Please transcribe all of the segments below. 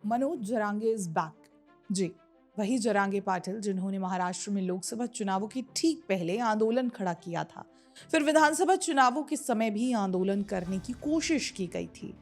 Manoj Jarange is back. जी, वही जरांगे पाटिल जिन्होंने महाराष्ट्र में लोकसभा चुनावों के ठीक पहले आंदोलन खड़ा किया था। फिर विधानसभा चुनावों के समय भी आंदोलन करने की कोशिश की गई थी,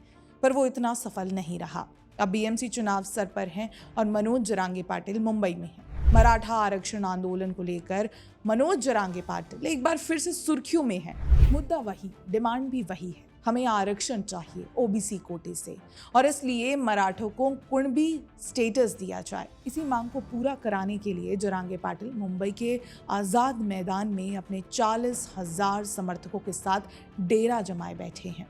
पर वो इतना सफल नहीं रहा। अब बीएमसी चुनाव सर पर हैं और मनोज जरांगे पाटिल मुंबई में हैं। मराठा आरक्षण आंदोलन को लेकर मनोज जरांगे पाटिल एक बार फिर से सुर्खियों में है। मुद्दा वही, डिमांड भी वही है, हमें आरक्षण चाहिए ओबीसी कोटे से और इसलिए मराठों को कुणबी स्टेटस दिया जाए। इसी मांग को पूरा कराने के लिए जरांगे पाटिल मुंबई के आजाद मैदान में अपने 40,000 समर्थकों के साथ डेरा जमाए बैठे हैं।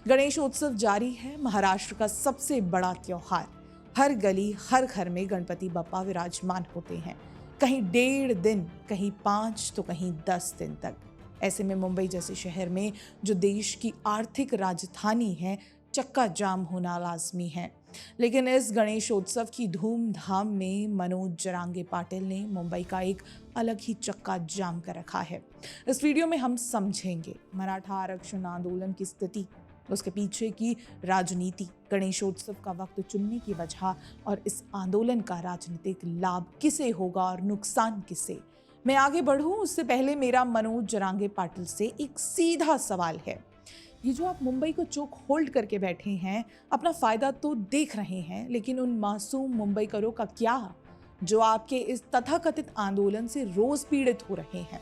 गणेश उत्सव जारी है, महाराष्ट्र का सबसे बड़ा त्योहार। हर गली हर घर में गणपति बप्पा विराजमान होते हैं, कहीं 1.5 दिन, कहीं 5 तो कहीं 10 दिन तक। ऐसे में मुंबई जैसे शहर में जो देश की आर्थिक राजधानी है, चक्का जाम होना लाजमी है। लेकिन इस गणेशोत्सव की धूमधाम में मनोज जरांगे पाटिल ने मुंबई का एक अलग ही चक्का जाम कर रखा है। इस वीडियो में हम समझेंगे मराठा आरक्षण आंदोलन की स्थिति, उसके पीछे की राजनीति, गणेशोत्सव का वक्त चुनने की वजह और इस आंदोलन का राजनीतिक लाभ किसे होगा और नुकसान किसे। मैं आगे बढ़ूं उससे पहले मेरा मनोज जरांगे पाटिल से एक सीधा सवाल है। ये जो आप मुंबई को चोक होल्ड करके बैठे हैं, अपना फायदा तो देख रहे हैं, लेकिन उन मासूम मुंबईकरों का क्या जो आपके इस तथाकथित आंदोलन से रोज पीड़ित हो रहे हैं?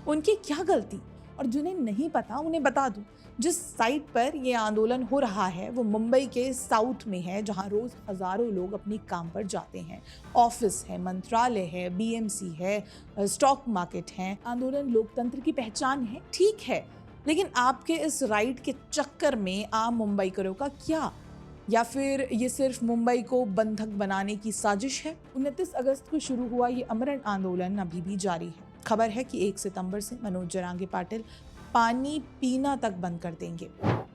उनकी क्या गलती? और जिन्हें नहीं पता उन्हें बता दूं, जिस साइट पर यह आंदोलन हो रहा है वो मुंबई के साउथ में है, जहां रोज हजारों लोग अपने काम पर जाते हैं। ऑफिस है, मंत्रालय है, बीएमसी है, स्टॉक मार्केट है। आंदोलन लोकतंत्र की पहचान है, ठीक है, लेकिन आपके इस राइट के चक्कर में आम मुंबईकरों का क्या? या फिर ये सिर्फ मुंबई को बंधक बनाने की साजिश है? 29 अगस्त को शुरू हुआ ये आमरण आंदोलन अभी भी जारी है। खबर है कि 1 सितंबर से मनोज जरांगे पाटिल पानी पीना तक बंद कर देंगे।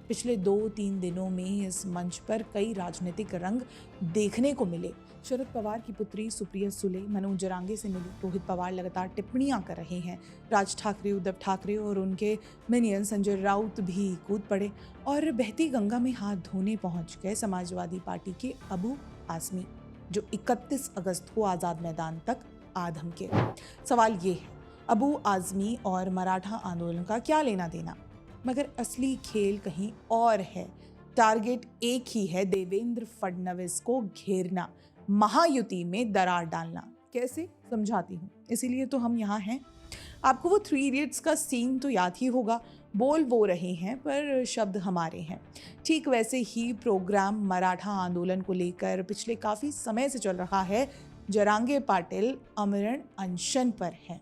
पिछले 2-3 दिनों में इस मंच पर कई राजनीतिक रंग देखने को मिले। शरद पवार की पुत्री सुप्रिया सुले मनोज जरांगे से मिली। रोहित पवार लगातार टिप्पणियां कर रहे हैं। राज ठाकरे, उद्धव ठाकरे और उनके मिनियन संजय राउत भी कूद पड़े और बहती गंगा में हाथ धोने पहुंच गए समाजवादी पार्टी के अबू आजमी, जो 31 अगस्त को आजाद मैदान तक आ धमके। सवाल ये है, अबू आजमी और मराठा आंदोलन का क्या लेना देना? मगर असली खेल कहीं और है। टारगेट एक ही है, देवेंद्र फडणवीस को घेरना, महायुति में दरार डालना। कैसे? समझाती हूँ, इसीलिए तो हम यहाँ हैं। आपको वो 3 इडियट्स का सीन तो याद ही होगा, बोल वो रहे हैं पर शब्द हमारे हैं। ठीक वैसे ही प्रोग्राम मराठा आंदोलन को लेकर पिछले काफ़ी समय से चल रहा है। जरांगे पाटिल आमरण अनशन पर हैं।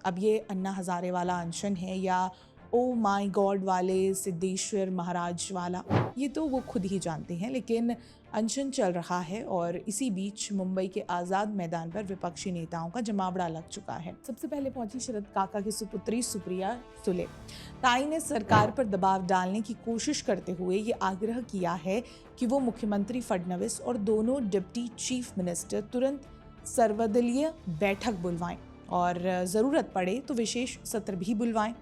अब ये अन्ना हजारे वाला अनशन है या ओ माय गॉड वाले सिद्धेश्वर महाराज वाला, ये तो वो खुद ही जानते हैं, लेकिन अनशन चल रहा है और इसी बीच मुंबई के आज़ाद मैदान पर विपक्षी नेताओं का जमावड़ा लग चुका है। सबसे पहले पहुंची शरद काका की सुपुत्री सुप्रिया सुले। ताई ने सरकार पर दबाव डालने की कोशिश करते हुए ये आग्रह किया है कि वो मुख्यमंत्री फडणवीस और दोनों डिप्टी चीफ मिनिस्टर तुरंत सर्वदलीय बैठक बुलवाएं और ज़रूरत पड़े तो विशेष सत्र भी बुलवाएं।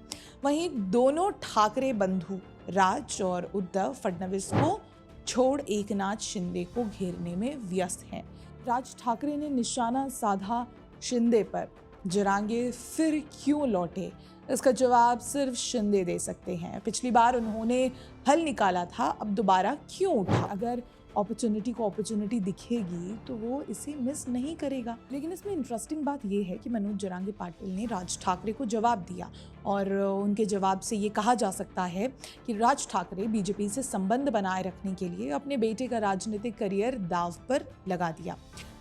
वहीं दोनों ठाकरे बंधु राज और उद्धव फडणवीस को छोड़ एकनाथ शिंदे को घेरने में व्यस्त हैं। राज ठाकरे ने निशाना साधा शिंदे पर। जरांगे फिर क्यों लौटे? इसका जवाब सिर्फ शिंदे दे सकते हैं। पिछली बार उन्होंने हल निकाला था, अब दोबारा क्यों उठा? अगर अपॉर्चुनिटी को अपॉर्चुनिटी दिखेगी तो वो इसे मिस नहीं करेगा। लेकिन इसमें इंटरेस्टिंग बात यह है कि मनोज जरांगे पाटिल ने राज ठाकरे को जवाब दिया और उनके जवाब से ये कहा जा सकता है कि राज ठाकरे बीजेपी से संबंध बनाए रखने के लिए अपने बेटे का राजनीतिक करियर दांव पर लगा दिया।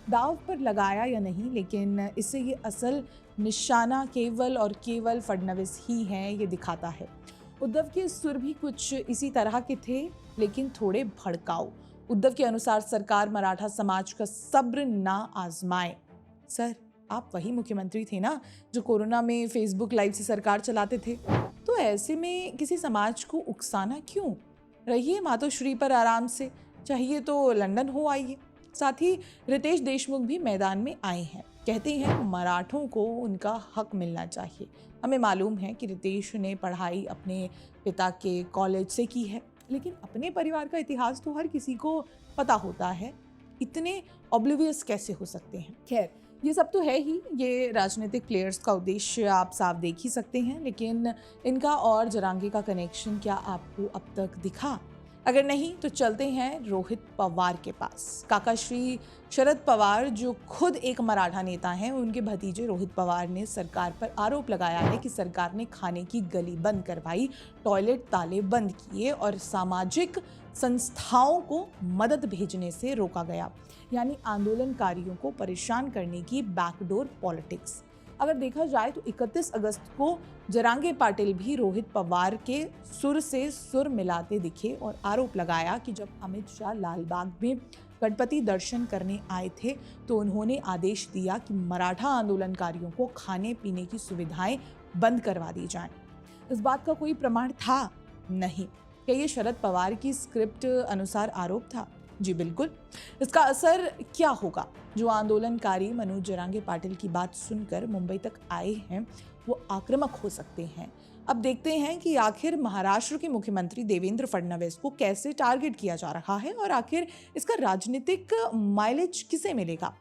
दांव पर लगाया या नहीं, लेकिन इससे ये असल निशाना केवल और केवल फडणवीस ही हैं, ये दिखाता है। उद्धव के सुर भी कुछ इसी तरह के थे, लेकिन थोड़े भड़काऊ। उद्धव के अनुसार सरकार मराठा समाज का सब्र ना आजमाए। सर, आप वही मुख्यमंत्री थे ना जो कोरोना में फेसबुक लाइव से सरकार चलाते थे, तो ऐसे में किसी समाज को उकसाना क्यों? रहिए मातोश्री पर आराम से, चाहिए तो लंदन हो आइए। साथ ही रितेश देशमुख भी मैदान में आए हैं, कहते हैं मराठों को उनका हक मिलना चाहिए। हमें मालूम है कि रितेश ने पढ़ाई अपने पिता के कॉलेज से की है, लेकिन अपने परिवार का इतिहास तो हर किसी को पता होता है। इतने ऑब्लिवियस कैसे हो सकते हैं। खैर, ये सब तो है ही, ये राजनीतिक प्लेयर्स का उद्देश्य आप साफ देख ही सकते हैं, लेकिन इनका और जरांगे का कनेक्शन क्या आपको अब तक दिखा? अगर नहीं तो चलते हैं रोहित पवार के पास। काका श्री शरद पवार जो खुद एक मराठा नेता हैं, उनके भतीजे रोहित पवार ने सरकार पर आरोप लगाया है कि सरकार ने खाने की गली बंद करवाई, टॉयलेट ताले बंद किए और सामाजिक संस्थाओं को मदद भेजने से रोका गया, यानी आंदोलनकारियों को परेशान करने की बैकडोर पॉलिटिक्स। अगर देखा जाए तो 31 अगस्त को जरांगे पाटिल भी रोहित पवार के सुर से सुर मिलाते दिखे और आरोप लगाया कि जब अमित शाह लालबाग में गणपति दर्शन करने आए थे तो उन्होंने आदेश दिया कि मराठा आंदोलनकारियों को खाने पीने की सुविधाएं बंद करवा दी जाएं। इस बात का कोई प्रमाण था नहीं। क्या ये शरद पवार की स्क्रिप्ट अनुसार आरोप था? जी बिल्कुल। इसका असर क्या होगा? जो आंदोलनकारी मनोज जरांगे पाटिल की बात सुनकर मुंबई तक आए हैं वो आक्रामक हो सकते हैं। अब देखते हैं कि आखिर महाराष्ट्र के मुख्यमंत्री देवेंद्र फडणवीस को कैसे टारगेट किया जा रहा है और आखिर इसका राजनीतिक माइलेज किसे मिलेगा।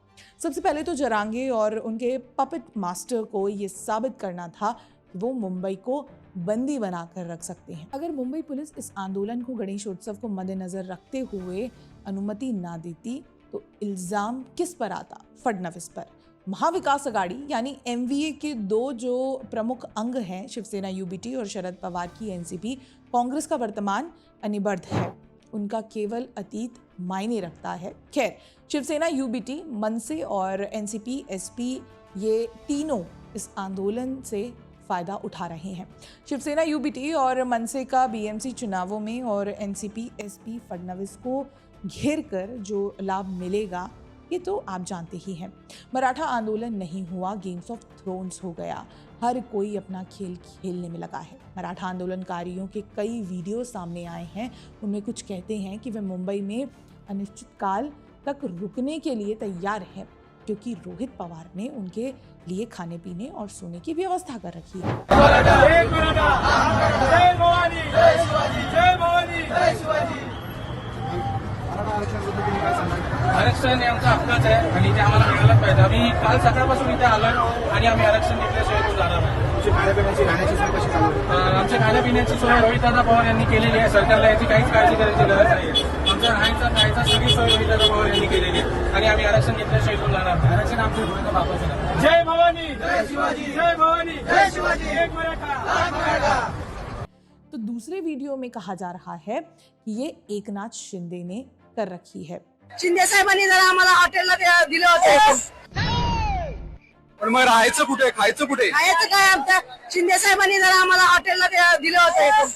सबसे पहले तो जरांगे और उनके पपेट मास्टर को ये साबित करना था कि वो मुंबई को बंदी बनाकर रख सकते हैं। अगर मुंबई पुलिस इस आंदोलन को गणेशोत्सव को मद्देनजर रखते हुए अनुमति ना देती तो इल्जाम किस पर आता? फडणवीस पर। महाविकास आघाड़ी यानी एमवीए के दो जो प्रमुख अंग हैं, शिवसेना यूबीटी और शरद पवार की एनसीपी, कांग्रेस का वर्तमान अनिबर्ध है। उनका केवल अतीत मायने रखता है। खैर, शिवसेना यूबीटी, मनसे और एनसीपी एसपी ये तीनों इस आंदोलन से फायदा उठा रहे हैं। शिवसेना यूबीटी और मनसे का बीएमसी चुनावों में और एनसीपी एसपी फडणवीस को घेर कर जो लाभ मिलेगा ये तो आप जानते ही हैं। मराठा आंदोलन नहीं हुआ, गेम्स ऑफ थ्रोन्स हो गया। हर कोई अपना खेल खेलने में लगा है। मराठा आंदोलनकारियों के कई वीडियो सामने आए हैं। उनमें कुछ कहते हैं कि वे मुंबई में अनिश्चितकाल तक रुकने के लिए तैयार हैं क्योंकि रोहित पवार ने उनके लिए खाने पीने और सोने की व्यवस्था कर रखी है। आरक्षण हे आमचा हक्कच आहे आणि ते आम्हाला मिळालंच पाहिजे. आम्ही काल सकाळपासून इथे आलोय आणि आम्ही आरक्षण घेतल्याशिवाय इथून जाणार नाही. खाण्यापिण्याची राहण्याची सोय कशी चालू आहे? आमच्या खाण्यापिण्याची सोय रोहितदादा पवार यांनी केलेली आहे. सरकारला याची काहीच काळजी करायची गरज नाही. आमच्या राहायचा खायचा सगळी सोय रोहितदादा पवार यांनी केलेली आहे आणि आम्ही आरक्षण घेतल्याशिवाय इथून जाणार नाही. आरक्षण आमच्या भूमिका बापाचं नाही. जय भवानी, जय शिवाजी, जय भवानी, जय शिवाजी, एक मराठा, लाख मराठा. तो दूसरे वीडियो में कहा जा रहा है कि ये एकनाथ शिंदे ने कर रखी है। शिंदे साहेबांनी जरा आम्हाला हॉटेलला दिलं होतं. पण मग राहायचं कुठे, खायचं कुठे? खायचं काय आमच्या शिंदे साहेबांनी जरा आम्हाला हॉटेलला दिलं होतं.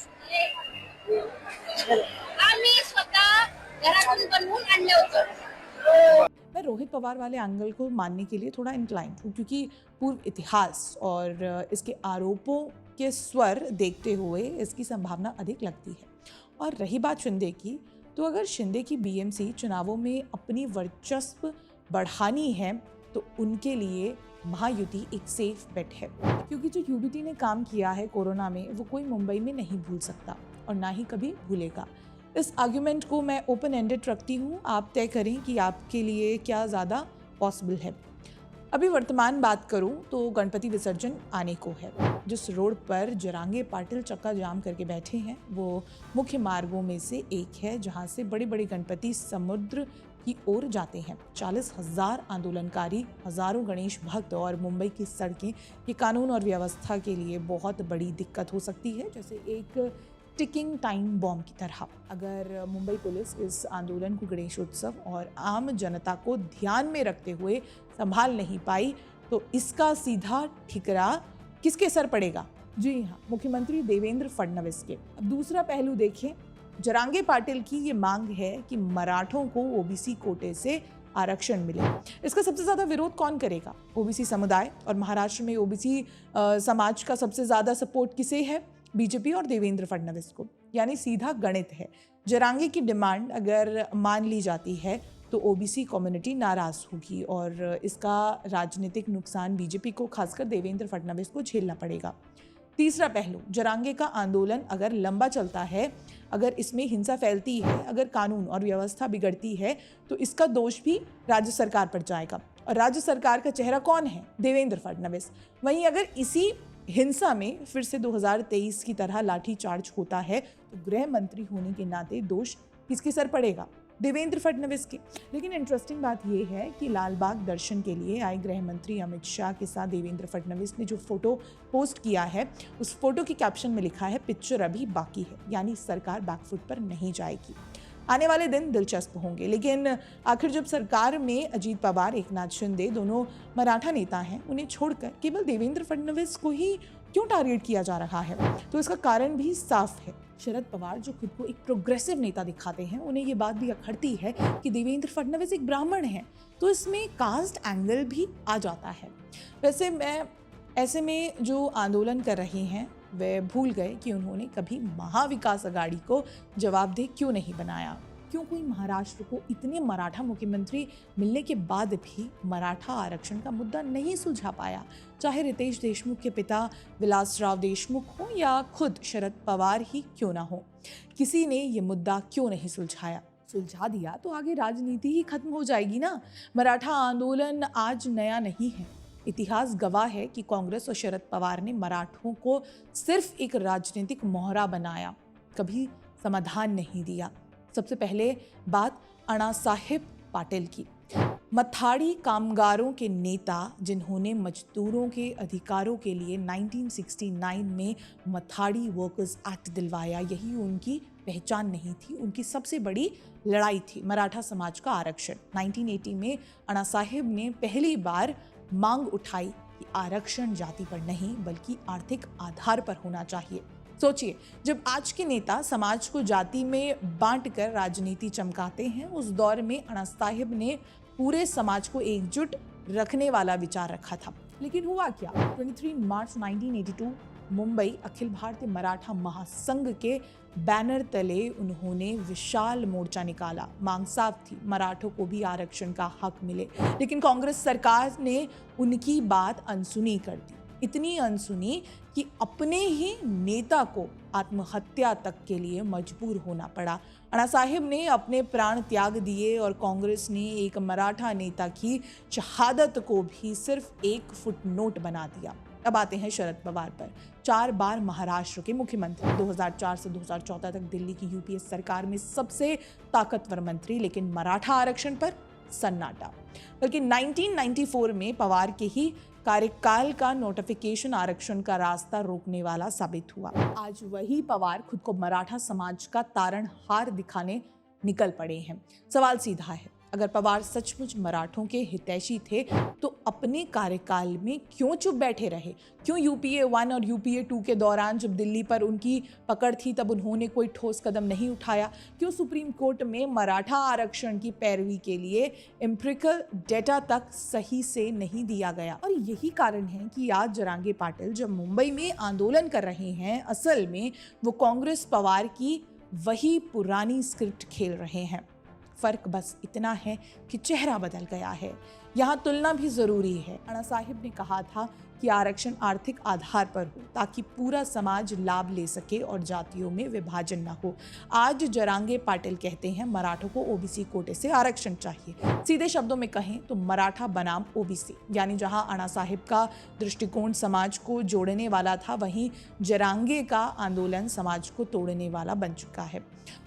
आम्ही स्वतः घरातून बनवून आणलं होतं. मैं रोहित पवार वाले एंगल को मानने के लिए थोड़ा इंक्लाइंड हूँ क्योंकि पूर्व इतिहास और इसके आरोपों के स्वर देखते हुए इसकी संभावना अधिक लगती है। और रही बात शिंदे की, तो अगर शिंदे की बीएमसी चुनावों में अपनी वर्चस्व बढ़ानी है तो उनके लिए महायुति एक सेफ बेट है क्योंकि जो यूबीटी ने काम किया है कोरोना में वो कोई मुंबई में नहीं भूल सकता और ना ही कभी भूलेगा। इस आर्ग्यूमेंट को मैं ओपन एंडेड रखती हूँ, आप तय करें कि आपके लिए क्या ज़्यादा पॉसिबल है। अभी वर्तमान बात करूं तो गणपति विसर्जन आने को है। जिस रोड पर जरांगे पाटिल चक्का जाम करके बैठे हैं वो मुख्य मार्गों में से एक है जहां से बड़े बड़े गणपति समुद्र की ओर जाते हैं। 40,000 आंदोलनकारी, हजारों गणेश भक्त और मुंबई की सड़कें ये कानून और व्यवस्था के लिए बहुत बड़ी दिक्कत हो सकती है, जैसे एक टिकिंग टाइम बॉम्ब की तरह। अगर मुंबई पुलिस इस आंदोलन को गणेशोत्सव और आम जनता को ध्यान में रखते हुए संभाल नहीं पाई तो इसका सीधा ठिकरा किसके सर पड़ेगा? जी हाँ, मुख्यमंत्री देवेंद्र फडणवीस के। अब दूसरा पहलू देखें, जरांगे पाटिल की ये मांग है कि मराठों को ओबीसी कोटे से आरक्षण मिले। इसका सबसे ज्यादा विरोध कौन करेगा? ओबीसी समुदाय। और महाराष्ट्र में ओबीसी समाज का सबसे ज्यादा सपोर्ट किसे है? बीजेपी और देवेंद्र फडणवीस को। यानी सीधा गणित है। जरांगे की डिमांड अगर मान ली जाती है तो ओबीसी कम्युनिटी नाराज होगी और इसका राजनीतिक नुकसान बीजेपी को, खासकर देवेंद्र फडणवीस को झेलना पड़ेगा। तीसरा पहलू, जरांगे का आंदोलन अगर लंबा चलता है, अगर इसमें हिंसा फैलती है, अगर कानून और व्यवस्था बिगड़ती है, तो इसका दोष भी राज्य सरकार पर जाएगा। और राज्य सरकार का चेहरा कौन है? देवेंद्र फडणवीस। वहीं अगर इसी हिंसा में फिर से 2023 की तरह लाठीचार्ज होता है, तो गृह मंत्री होने के नाते दोष किसके सर पड़ेगा? देवेंद्र फडणवीस के। लेकिन इंटरेस्टिंग बात यह है कि लालबाग दर्शन के लिए आए गृह मंत्री अमित शाह के साथ देवेंद्र फडणवीस ने जो फोटो पोस्ट किया है, उस फोटो के कैप्शन में लिखा है, पिक्चर अभी बाकी है, यानी सरकार बैकफुट पर नहीं जाएगी। आने वाले दिन दिलचस्प होंगे। लेकिन आखिर जब सरकार में अजीत पवार, एकनाथ शिंदे दोनों मराठा नेता हैं, उन्हें छोड़कर केवल देवेंद्र फडणवीस को ही क्यों टारगेट किया जा रहा है? तो इसका कारण भी साफ है। शरद पवार जो खुद को एक प्रोग्रेसिव नेता दिखाते हैं, उन्हें ये बात भी अखड़ती है कि देवेंद्र फडणवीस एक ब्राह्मण हैं, तो इसमें कास्ट एंगल भी आ जाता है। वैसे ऐसे में जो आंदोलन कर रहे हैं वे भूल गए कि उन्होंने कभी महाविकास अघाड़ी को जवाबदेह क्यों नहीं बनाया। क्यों कोई महाराष्ट्र को इतने मराठा मुख्यमंत्री मिलने के बाद भी मराठा आरक्षण का मुद्दा नहीं सुलझा पाया? चाहे रितेश देशमुख के पिता विलासराव देशमुख हो या खुद शरद पवार ही क्यों ना हो, किसी ने ये मुद्दा क्यों नहीं सुलझा दिया तो आगे राजनीति ही खत्म हो जाएगी ना। मराठा आंदोलन आज नया नहीं है। इतिहास गवाह है कि कांग्रेस और शरद पवार ने मराठों को सिर्फ एक राजनीतिक मोहरा बनाया, कभी समाधान नहीं दिया। सबसे पहले बात अण्णा साहेब पाटिल की। मथाड़ी कामगारों के नेता जिन्होंने मजदूरों के अधिकारों के लिए 1969 में मथाड़ी वर्कर्स एक्ट दिलवाया, यही उनकी पहचान नहीं थी, उनकी सबसे बड़ी लड़ाई थी मराठा समाज का आरक्षण। 1980 में अण्णा साहेब ने पहली बार मांग उठाई कि आरक्षण जाति पर नहीं बल्कि आर्थिक आधार पर होना चाहिए। सोचिए, जब आज के नेता समाज को जाति में बांटकर राजनीति चमकाते हैं, उस दौर में अण्णा साहेब ने पूरे समाज को एकजुट रखने वाला विचार रखा था। लेकिन हुआ क्या? 23 मार्च 1982 मुंबई अखिल भारतीय मराठा महासंघ के बैनर तले उन्होंने विशाल मोर्चा निकाला। मांग साफ थी, मराठों को भी आरक्षण का हक मिले। लेकिन कांग्रेस सरकार ने उनकी बात अनसुनी कर दी, इतनी अनसुनी कि अपने ही नेता को आत्महत्या तक के लिए मजबूर होना पड़ा। अण्णा साहेब ने अपने प्राण त्याग दिए और कांग्रेस ने एक मराठा नेता की शहादत को भी सिर्फ एक फुटनोट बना दिया। अब आते हैं शरद पवार पर। 4 बार महाराष्ट्र के मुख्यमंत्री, 2004 से 2014 तक दिल्ली की यूपीए सरकार में सबसे ताकतवर मंत्री, लेकिन मराठा आरक्षण पर सन्नाटा। बल्कि 1994 में पवार के ही कार्यकाल का नोटिफिकेशन आरक्षण का रास्ता रोकने वाला साबित हुआ। आज वही पवार खुद को मराठा समाज का तारणहार दिखाने निकल पड़े हैं। सवाल सीधा है, अगर पवार सचमुच मराठों के हितैषी थे तो अपने कार्यकाल में क्यों चुप बैठे रहे? क्यों यूपीए 1 और यूपीए 2 के दौरान जब दिल्ली पर उनकी पकड़ थी तब उन्होंने कोई ठोस कदम नहीं उठाया? क्यों सुप्रीम कोर्ट में मराठा आरक्षण की पैरवी के लिए एम्पिरिकल डेटा तक सही से नहीं दिया गया? और यही कारण है कि आज जरांगे पाटिल जब मुंबई में आंदोलन कर रहे हैं, असल में वो कांग्रेस पवार की वही पुरानी स्क्रिप्ट खेल रहे हैं। फर्क बस इतना है कि चेहरा बदल गया है। यहाँ तुलना भी जरूरी है। अण्णा साहिब ने कहा था कि आरक्षण आर्थिक आधार पर हो ताकि पूरा समाज लाभ ले सके और जातियों में विभाजन न हो। आज जरांगे पाटिल कहते हैं मराठों को ओबीसी कोटे से आरक्षण चाहिए। सीधे शब्दों में कहें तो मराठा बनाम ओबीसी, यानी जहां अण्णा साहिब का दृष्टिकोण समाज को जोड़ने वाला था, वहीं जरांगे का आंदोलन समाज को तोड़ने वाला बन चुका है।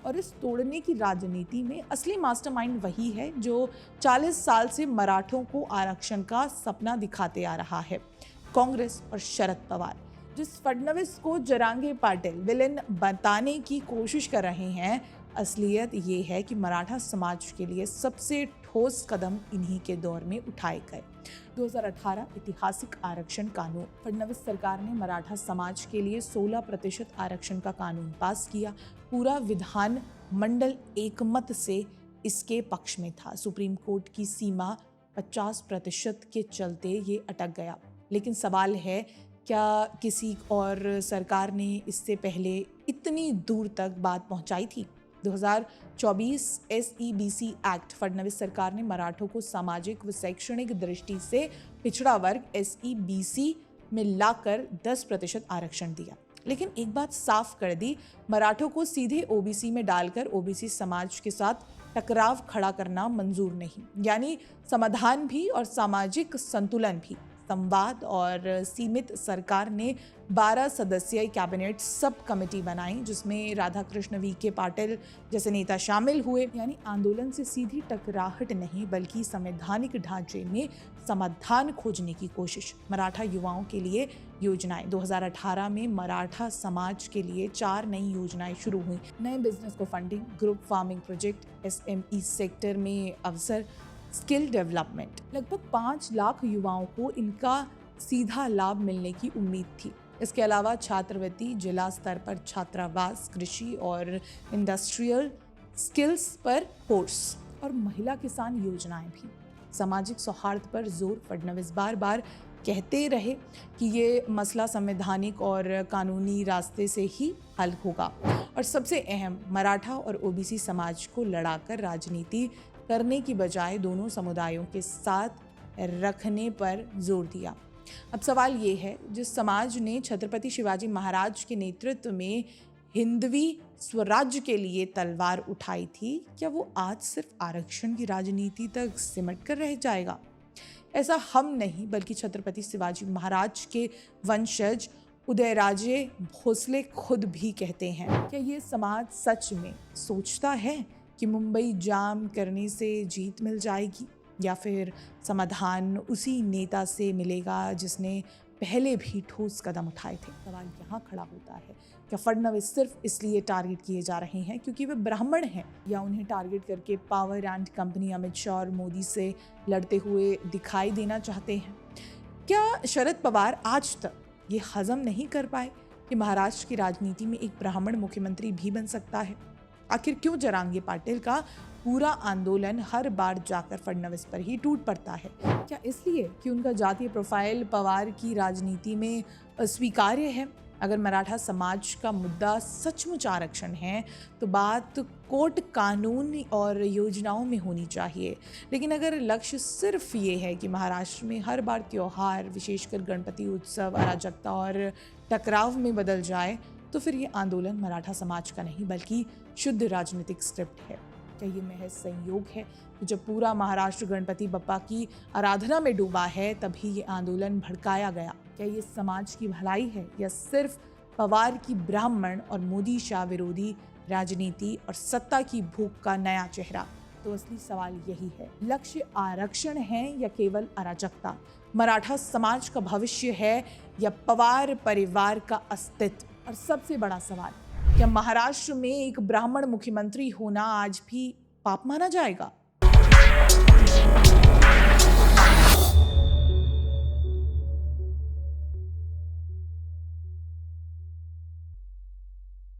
और इस तोड़ने की राजनीति में असली मास्टरमाइंड वही है जो 40 साल से मराठों को आरक्षण का सपना दिखाते आ रहा है, कांग्रेस और शरद पवार। जिस फडणवीस को जरांगे पाटिल विलेन बताने की कोशिश कर रहे हैं, असलियत ये है कि मराठा समाज के लिए सबसे ठोस कदम इन्हीं के दौर में उठाए गए। 2018 ऐतिहासिक आरक्षण कानून। फडणवीस सरकार ने मराठा समाज के लिए 16% आरक्षण का कानून पास किया। पूरा विधान मंडल एकमत से इसके पक्ष में था। सुप्रीम कोर्ट की सीमा 50% के चलते ये अटक गया। लेकिन सवाल है, क्या किसी और सरकार ने इससे पहले इतनी दूर तक बात पहुंचाई थी? 2024 SEBC एक्ट, फडणवीस सरकार ने मराठों को सामाजिक व शैक्षणिक दृष्टि से पिछड़ा वर्ग SEBC में लाकर 10% आरक्षण दिया। लेकिन एक बात साफ कर दी, मराठों को सीधे ओबीसी में डालकर ओबीसी समाज के साथ टकराव खड़ा करना मंजूर नहीं। यानी समाधान भी और सामाजिक संतुलन भी। संवाद और सीमित सरकार ने 12 सदस्यीय कैबिनेट सब कमेटी बनाई, जिसमें राधाकृष्ण वी.के. पाटिल जैसे नेता शामिल हुए। यानी आंदोलन से सीधी टकराहट नहीं, बल्कि संवैधानिक ढांचे में समाधान खोजने की कोशिश। मराठा युवाओं के लिए योजनाएं। 2018 में मराठा समाज के लिए 4 नई योजनाएं शुरू हुई। नए बिजनेस को funding, group farming project, SME sector में अवसर, स्किल डेवलपमेंट। लगभग 5 लाख युवाओं को इनका सीधा लाभ मिलने की उम्मीद थी। इसके अलावा छात्रवृत्ति, जिला स्तर पर छात्रावास, कृषि और इंडस्ट्रियल स्किल्स पर कोर्स और महिला किसान योजनाएं भी। सामाजिक सौहार्द पर जोर। फडणवीस बार बार कहते रहे कि ये मसला संवैधानिक और कानूनी रास्ते से ही हल होगा। और सबसे अहम, मराठा और ओबीसी समाज को लड़ाकर राजनीति करने की बजाय दोनों समुदायों के साथ रखने पर जोर दिया। अब सवाल ये है, जिस समाज ने छत्रपति शिवाजी महाराज के नेतृत्व में हिंदवी स्वराज्य के लिए तलवार उठाई थी, क्या वो आज सिर्फ आरक्षण की राजनीति तक सिमट कर रह जाएगा? ऐसा हम नहीं, बल्कि छत्रपति शिवाजी महाराज के वंशज उदयराजे भोसले खुद भी कहते हैं। क्या ये समाज सच में सोचता है कि मुंबई जाम करने से जीत मिल जाएगी, या फिर समाधान उसी नेता से मिलेगा जिसने पहले भी ठोस कदम उठाए थे? सवाल यहाँ खड़ा होता है, क्या फडणवीस सिर्फ इसलिए टारगेट किए जा रहे हैं क्योंकि वे ब्राह्मण हैं, या उन्हें टारगेट करके power and company Amit Shah और मोदी से लड़ते हुए दिखाई देना चाहते हैं? क्या शरद पवार आज तक ये हजम नहीं कर पाए कि महाराष्ट्र की राजनीति में एक ब्राह्मण मुख्यमंत्री भी बन सकता है? आखिर क्यों जरांगे पाटिल का पूरा आंदोलन हर बार जाकर फडणवीस पर ही टूट पड़ता है? क्या इसलिए कि उनका जातीय प्रोफाइल पवार की राजनीति में अस्वीकार्य है? अगर मराठा समाज का मुद्दा सचमुच आरक्षण है तो बात कोर्ट, कानून और योजनाओं में होनी चाहिए। लेकिन अगर लक्ष्य सिर्फ ये है कि महाराष्ट्र में हर बार त्योहार, विशेषकर गणपति उत्सव, अराजकता और टकराव में बदल जाए, तो फिर ये आंदोलन मराठा समाज का नहीं बल्कि शुद्ध राजनीतिक स्क्रिप्ट है। क्या ये महज संयोग है कि जब पूरा महाराष्ट्र गणपति बप्पा की आराधना में डूबा है तभी ये आंदोलन भड़काया गया? क्या ये समाज की भलाई है, या सिर्फ पवार की ब्राह्मण और मोदी शाह विरोधी राजनीति और सत्ता की भूख का नया चेहरा? तो असली सवाल यही है, लक्ष्य आरक्षण है या केवल अराजकता? मराठा समाज का भविष्य है या पवार परिवार का अस्तित्व? और सबसे बड़ा सवाल, क्या महाराष्ट्र में एक ब्राह्मण मुख्यमंत्री होना आज भी पाप माना जाएगा?